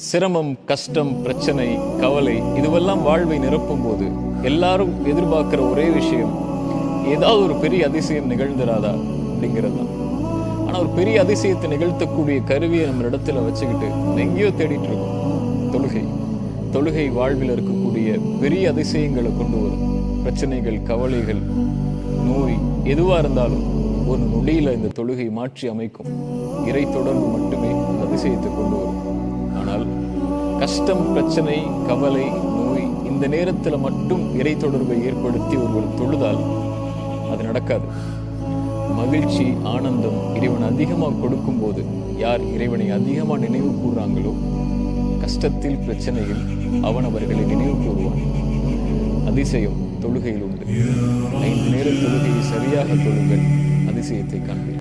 சிரமம், கஷ்டம், பிரச்சனை, கவலை இதுவெல்லாம் வாழ்வை நிரப்பும் போது எல்லாரும் எதிர்பார்க்கிற ஒரே விஷயம், ஏதாவது ஒரு பெரிய அதிசயம் நிகழ்ந்துராதா அப்படிங்கிறது தான். ஆனா ஒரு பெரிய அதிசயத்தை நிகழ்த்தக்கூடிய கருவியை நம்ம இடத்துல வச்சுக்கிட்டு எங்கேயோ தேடிட்டு இருக்கோம். தொழுகை வாழ்வில் இருக்கக்கூடிய பெரிய அதிசயங்களை கொண்டு வரும். பிரச்சனைகள், கவலைகள், நோய் எதுவா இருந்தாலும் ஒரு நொடியில இந்த தொழுகை மாற்றி அமைக்கும். இறை தொடர்பு மட்டுமே இந்த அதிசயத்தை கொண்டு வரும். ஆனால் கஷ்டம், பிரச்சனை, கவலை, நோய் இந்த நேரத்துல மட்டும் இறை தொடர்பை ஏற்படுத்தி ஒருவர் தொழுதால் அது நடக்காது. மகிழ்ச்சி, ஆனந்தம் இறைவன் அதிகமாக கொடுக்கும் போது யார் இறைவனை அதிகமா நினைவு கூறுறாங்களோ, கஷ்டத்தில், பிரச்சனையில் அவன் அவர்களை நினைவு கூறுவான். அதிசயம் தொழுகையில் உண்டு. 5 நேர தொழுகையை சரியாக தொழுங்கள், அதிசயத்தை காண்பீர்கள்.